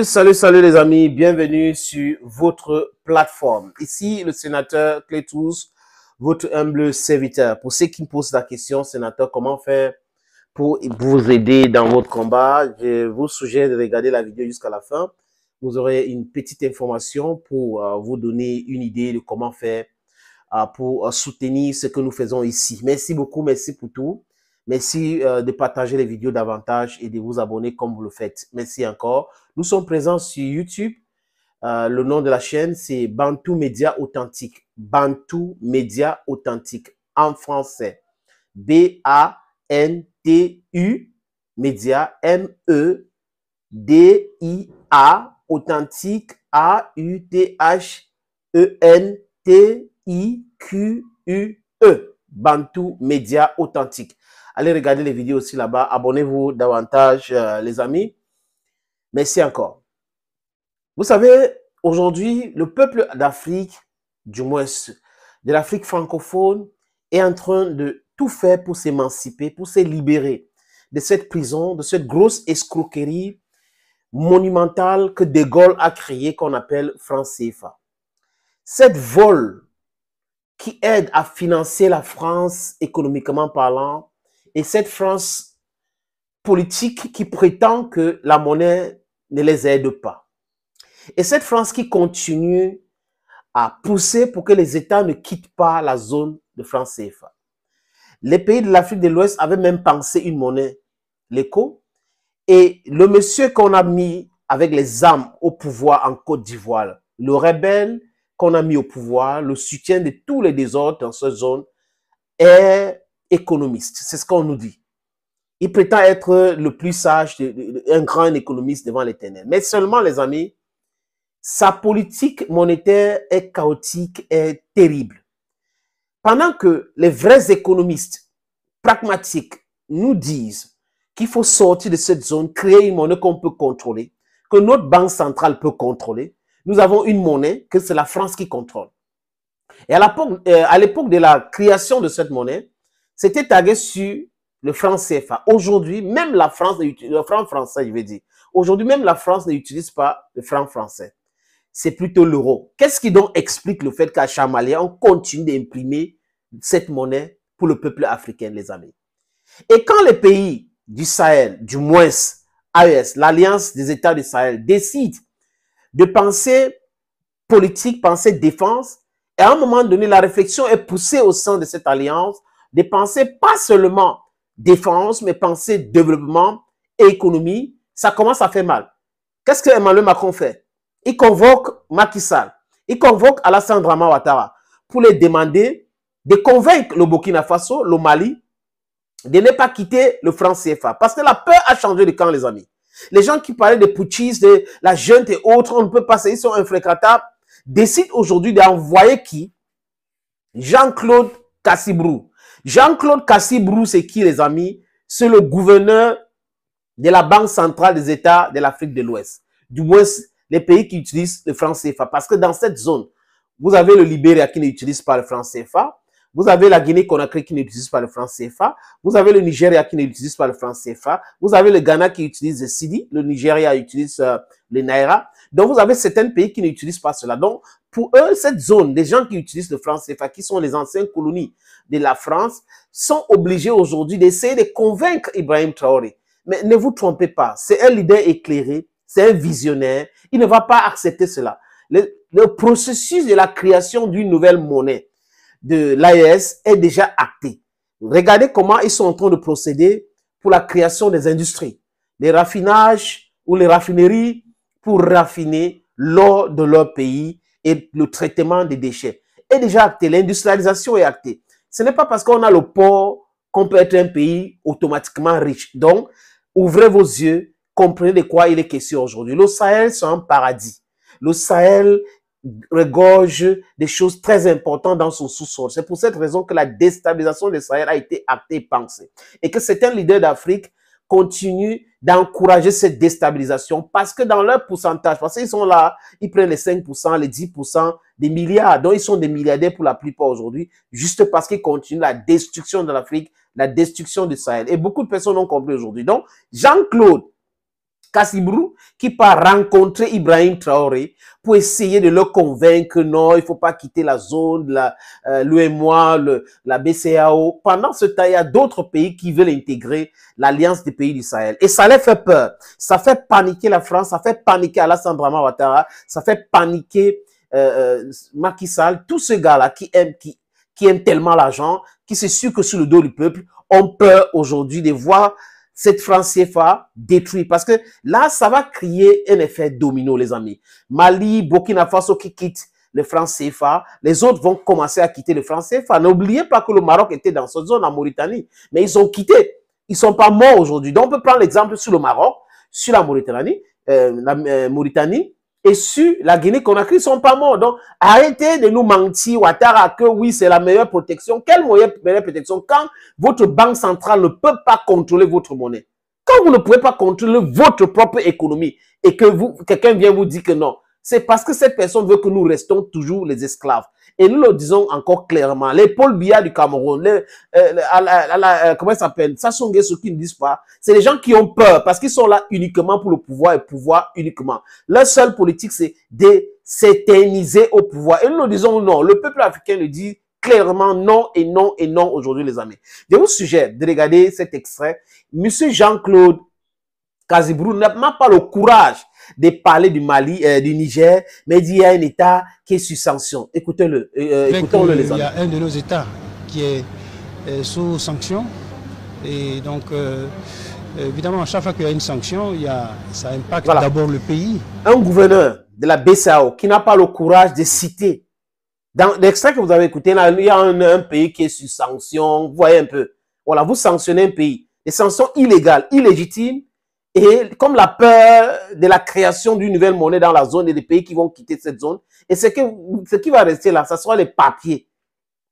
Salut les amis, bienvenue sur votre plateforme. Ici le sénateur Clétous, votre humble serviteur. Pour ceux qui me posent la question, sénateur, comment faire pour vous aider dans votre combat, je vous suggère de regarder la vidéo jusqu'à la fin. Vous aurez une petite information pour vous donner une idée de comment faire pour soutenir ce que nous faisons ici. Merci beaucoup, merci pour tout. Merci de partager les vidéos davantage et de vous abonner comme vous le faites. Merci encore. Nous sommes présents sur YouTube. Le nom de la chaîne, c'est Bantou Média Authentique. Bantou Média Authentique en français. B-A-N-T-U Média M-E-D-I-A Authentique A-U-T-H-E-N-T-I-Q-U-E. Bantou Média Authentique. Allez regarder les vidéos aussi là-bas. Abonnez-vous davantage, les amis. Merci encore. Vous savez, aujourd'hui, le peuple d'Afrique, du moins de l'Afrique francophone, est en train de tout faire pour s'émanciper, pour se libérer de cette prison, de cette grosse escroquerie monumentale que De Gaulle a créée, qu'on appelle franc CFA. Cette vol qui aide à financer la France économiquement parlant, et cette France politique qui prétend que la monnaie ne les aide pas. Et cette France qui continue à pousser pour que les États ne quittent pas la zone de franc CFA. Les pays de l'Afrique de l'Ouest avaient même pensé une monnaie, l'éco, et le monsieur qu'on a mis avec les armes au pouvoir en Côte d'Ivoire, le rebelle qu'on a mis au pouvoir, le soutien de tous les désordres dans cette zone, est économiste. C'est ce qu'on nous dit. Il prétend être le plus sage, un grand économiste devant l'Éternel. Mais seulement, les amis, sa politique monétaire est chaotique et terrible. Pendant que les vrais économistes pragmatiques nous disent qu'il faut sortir de cette zone, créer une monnaie qu'on peut contrôler, que notre banque centrale peut contrôler, nous avons une monnaie que c'est la France qui contrôle. Et à l'époque de la création de cette monnaie, c'était tagué sur le franc CFA. Aujourd'hui, même la France, le franc français, je veux dire, aujourd'hui, même la France n'utilise pas le franc français. C'est plutôt l'euro. Qu'est-ce qui donc explique le fait qu'à Chamalia, on continue d'imprimer cette monnaie pour le peuple africain, les amis? Et quand les pays du Sahel, du moins AES, l'Alliance des États du Sahel, décident de penser politique, penser défense, et à un moment donné, la réflexion est poussée au sein de cette alliance de penser pas seulement défense, mais penser développement et économie, ça commence à faire mal. Qu'est-ce que Emmanuel Macron fait? Il convoque Macky Sall, il convoque Alassane Dramane Ouattara pour les demander de convaincre le Burkina Faso, le Mali, de ne pas quitter le franc CFA. Parce que la peur a changé de camp, les amis. Les gens qui parlaient des putschistes, de la junte et autres, on ne peut pas, ils sont infréquentables, décident aujourd'hui d'envoyer qui? Jean-Claude Cassibrou. Jean-Claude Cassibrou, c'est qui, les amis? C'est le gouverneur de la Banque centrale des États de l'Afrique de l'Ouest. Du moins, les pays qui utilisent le franc CFA. Parce que dans cette zone, vous avez le Libéria qui n'utilise pas le franc CFA. Vous avez la Guinée-Conakry qui n'utilise pas le franc CFA. Vous avez le Nigeria qui n'utilise pas le franc CFA. Vous avez le Ghana qui utilise le Cedi. Le Nigeria utilise le Naira. Donc, vous avez certains pays qui n'utilisent pas cela. Donc, pour eux, cette zone, des gens qui utilisent le franc CFA, qui sont les anciennes colonies de la France, sont obligés aujourd'hui d'essayer de convaincre Ibrahim Traoré. Mais ne vous trompez pas, c'est un leader éclairé, c'est un visionnaire. Il ne va pas accepter cela. Le processus de la création d'une nouvelle monnaie de l'AES est déjà acté. Regardez comment ils sont en train de procéder pour la création des industries, les raffinages ou les raffineries pour raffiner l'or de leur pays et le traitement des déchets est déjà acté. L'industrialisation est actée. Ce n'est pas parce qu'on a le port qu'on peut être un pays automatiquement riche. Donc, ouvrez vos yeux, comprenez de quoi il est question aujourd'hui. Le Sahel, c'est un paradis. Le Sahel regorge des choses très importantes dans son sous-sol. C'est pour cette raison que la déstabilisation du Sahel a été actée et pensée. Et que certains leaders d'Afrique continuent d'encourager cette déstabilisation parce que dans leur pourcentage, parce qu'ils sont là, ils prennent les 5%, les 10% des milliards. Donc, ils sont des milliardaires pour la plupart aujourd'hui, juste parce qu'ils continuent la destruction de l'Afrique, la destruction du Sahel. Et beaucoup de personnes ont compris aujourd'hui. Donc, Jean-Claude Kassibrou qui part rencontrer Ibrahim Traoré pour essayer de le convaincre que non, il ne faut pas quitter la zone, l'UEMOA, la BCEAO. Pendant ce temps, il y a d'autres pays qui veulent intégrer l'Alliance des pays du Sahel. Et ça leur fait peur. Ça fait paniquer la France, ça fait paniquer Alassane Dramane Ouattara, ça fait paniquer Macky Sall, tous ces gars-là qui aiment tellement l'argent, qui c'est sûr que sur le dos du peuple, ont peur aujourd'hui de voir cette France CFA détruite. Parce que là, ça va créer un effet domino, les amis. Mali, Burkina Faso qui quittent le franc CFA, les autres vont commencer à quitter le franc CFA. N'oubliez pas que le Maroc était dans cette zone en Mauritanie, mais ils ont quitté. Ils ne sont pas morts aujourd'hui. Donc, on peut prendre l'exemple sur le Maroc, sur la Mauritanie, et sur la Guinée-Conakry, ils ne sont pas morts. Donc, arrêtez de nous mentir, Ouattara, que oui, c'est la meilleure protection. Quelle meilleure protection? Quand votre banque centrale ne peut pas contrôler votre monnaie, quand vous ne pouvez pas contrôler votre propre économie et que quelqu'un vient vous dire que non, c'est parce que cette personne veut que nous restons toujours les esclaves. Et nous le disons encore clairement. Les Paul Biya du Cameroun, comment ça s'appelle? Sassou Nguesso qui ne disent pas. C'est les gens qui ont peur parce qu'ils sont là uniquement pour le pouvoir et pouvoir uniquement. Leur seule politique, c'est de s'éterniser au pouvoir. Et nous le disons non. Le peuple africain le dit clairement non et non et non aujourd'hui, les amis. Je vous suggère de regarder cet extrait. Monsieur Jean-Claude Kassibrou n'a pas le courage de parler du Mali, du Niger, mais il y a un État qui est sous sanction. Écoutez-le, écoutons-le, les amis. Il y a un de nos États qui est sous sanction. Et donc, évidemment, à chaque fois qu'il y a une sanction, ça impacte d'abord le pays. Un gouverneur de la BCEAO qui n'a pas le courage de citer, dans l'extrait que vous avez écouté, là, il y a un pays qui est sous sanction. Vous voyez un peu. Voilà, vous sanctionnez un pays. Des sanctions illégales, illégitimes. Et comme la peur de la création d'une nouvelle monnaie dans la zone et des pays qui vont quitter cette zone, et ce qui va rester là, ça sera les papiers.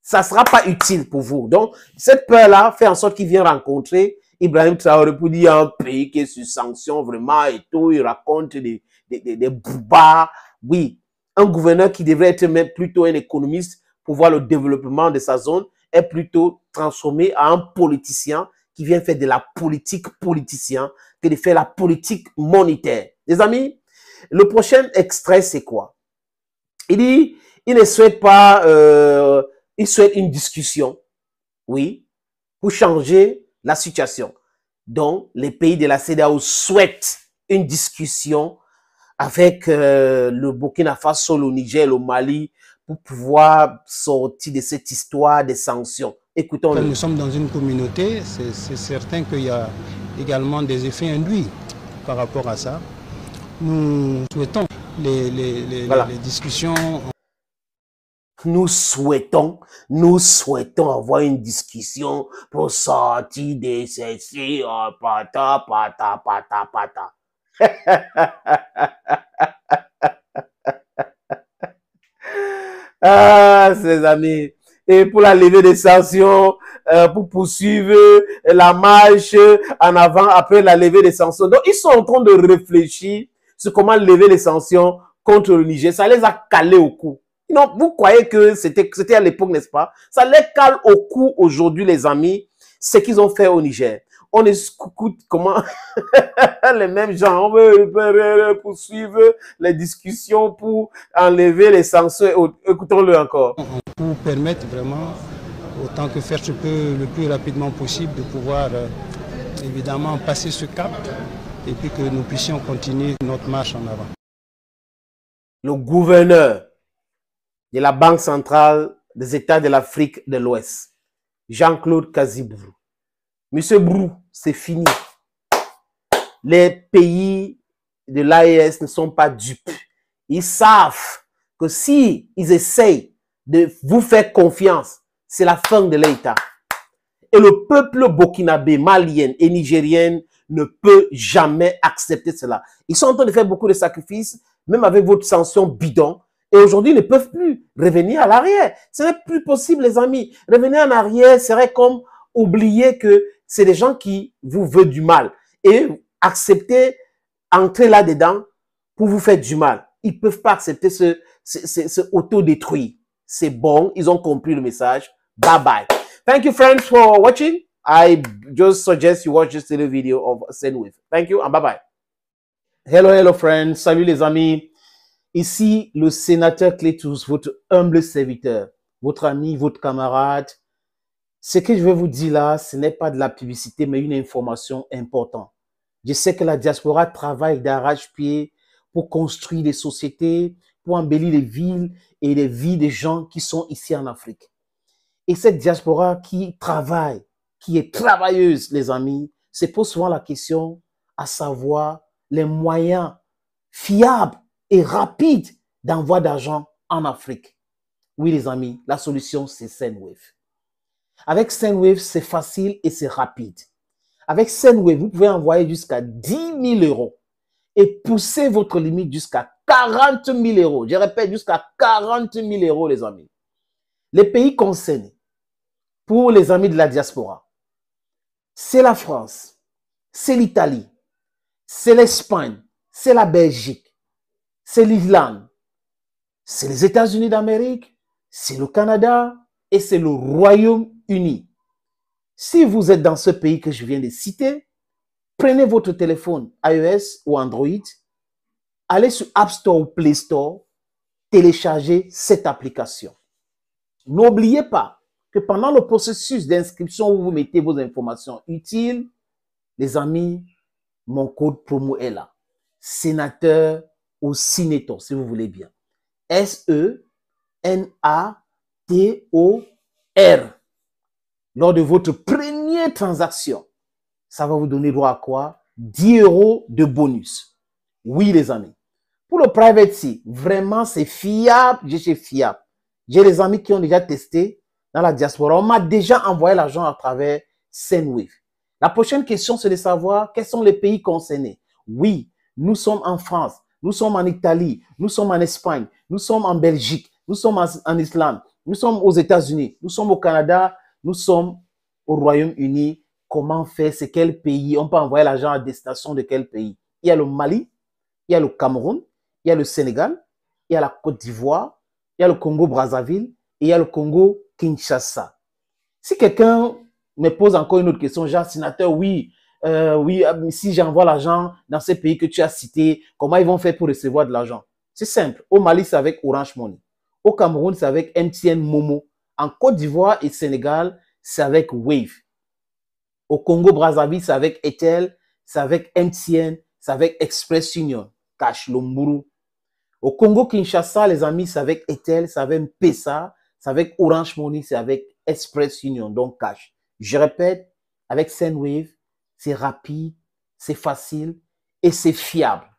Ça ne sera pas utile pour vous. Donc, cette peur-là fait en sorte qu'il vient rencontrer Ibrahim Traoré pour dire un pays qui est sous sanction vraiment et tout. Il raconte des boubas. Oui, un gouverneur qui devrait être même plutôt un économiste pour voir le développement de sa zone est plutôt transformé en un politicien qui vient faire de la politique politicien que de faire la politique monétaire. Les amis, le prochain extrait, c'est quoi? Il dit, il ne souhaite pas, il souhaite une discussion, oui, pour changer la situation. Donc, les pays de la CEDEAO souhaitent une discussion avec le Burkina Faso, le Niger, le Mali, pour pouvoir sortir de cette histoire des sanctions. Écoutons-le. Comme nous sommes dans une communauté, c'est certain qu'il y a également des effets induits par rapport à ça. Nous souhaitons les discussions. Nous souhaitons avoir une discussion pour sortir de ceci, pata. Ah, ses amis. Et pour la levée des sanctions, pour poursuivre la marche en avant après la levée des sanctions. Donc, ils sont en train de réfléchir sur comment lever les sanctions contre le Niger. Ça les a calés au cou. Non, vous croyez que c'était à l'époque, n'est-ce pas? Ça les cale au cou aujourd'hui, les amis, ce qu'ils ont fait au Niger. On écoute comment les mêmes gens, on veut poursuivre les discussions pour enlever les sanctions. Écoutons-le encore. Pour permettre vraiment, autant que faire se peut, le plus rapidement possible, de pouvoir évidemment passer ce cap et puis que nous puissions continuer notre marche en avant. Le gouverneur de la Banque centrale des États de l'Afrique de l'Ouest, Jean-Claude Kassibrou. Monsieur Brou, c'est fini. Les pays de l'AES ne sont pas dupes. Ils savent que si ils essayent de vous faire confiance, c'est la fin de l'État. Et le peuple burkinabé, malien et nigérien ne peut jamais accepter cela. Ils sont en train de faire beaucoup de sacrifices, même avec votre sanction bidon. Et aujourd'hui, ils ne peuvent plus revenir à l'arrière. Ce n'est plus possible, les amis. Revenir en arrière serait comme oublier que c'est des gens qui vous veulent du mal. Et accepter, entrer là-dedans pour vous faire du mal. Ils ne peuvent pas accepter ce auto-détruire. C'est bon, ils ont compris le message. Bye bye. Thank you, friends, for watching. I just suggest you watch this little video of Senwith. Thank you and bye bye. Hello, hello, friends. Salut, les amis. Ici, le sénateur Clétous, votre humble serviteur, votre ami, votre camarade. Ce que je vais vous dire là, ce n'est pas de la publicité, mais une information importante. Je sais que la diaspora travaille d'arrache-pied pour construire des sociétés, pour embellir les villes et les vies des gens qui sont ici en Afrique. Et cette diaspora qui travaille, qui est travailleuse, les amis, se pose souvent la question à savoir les moyens fiables et rapides d'envoi d'argent en Afrique. Oui, les amis, la solution, c'est Sendwave. Avec Sendwave, c'est facile et c'est rapide. Avec Sendwave, vous pouvez envoyer jusqu'à 10 000 euros et pousser votre limite jusqu'à 40 000 euros. Je répète, jusqu'à 40 000 euros, les amis. Les pays concernés, pour les amis de la diaspora, c'est la France, c'est l'Italie, c'est l'Espagne, c'est la Belgique, c'est l'Irlande, c'est les États-Unis d'Amérique, c'est le Canada et c'est le Royaume-Uni. Si vous êtes dans ce pays que je viens de citer, prenez votre téléphone iOS ou Android, allez sur App Store ou Play Store, téléchargez cette application. N'oubliez pas que pendant le processus d'inscription où vous mettez vos informations utiles, les amis, mon code promo est là. Sénateur ou Sinétor, si vous voulez bien. S-E-N-A-T-O-R. Lors de votre première transaction, ça va vous donner droit à quoi? 10 euros de bonus. Oui, les amis. Pour le private key, vraiment, c'est fiable. Je suis fiable. J'ai des amis qui ont déjà testé dans la diaspora. On m'a déjà envoyé l'argent à travers Sendwave. La prochaine question, c'est de savoir quels sont les pays concernés. Oui, nous sommes en France, nous sommes en Italie, nous sommes en Espagne, nous sommes en Belgique, nous sommes en Islande, nous sommes aux États-Unis, nous sommes au Canada, nous sommes au Royaume-Uni. Comment faire? C'est quel pays? On peut envoyer l'argent à destination de quel pays? Il y a le Mali, il y a le Cameroun, il y a le Sénégal, il y a la Côte d'Ivoire, il y a le Congo-Brazzaville et il y a le Congo-Kinshasa. Si quelqu'un me pose encore une autre question, genre, sénateur, oui, si j'envoie l'argent dans ces pays que tu as cités, comment ils vont faire pour recevoir de l'argent? C'est simple. Au Mali, c'est avec Orange Money. Au Cameroun, c'est avec MTN Momo. En Côte d'Ivoire et Sénégal, c'est avec Wave. Au Congo-Brazzaville, c'est avec Etel, c'est avec MTN, c'est avec Express Union, Cash Lomburu. Au Congo-Kinshasa, les amis, c'est avec Etel, c'est avec M-Pesa, c'est avec Orange Money, c'est avec Express Union, donc Cash. Je répète, avec Sendwave, c'est rapide, c'est facile et c'est fiable.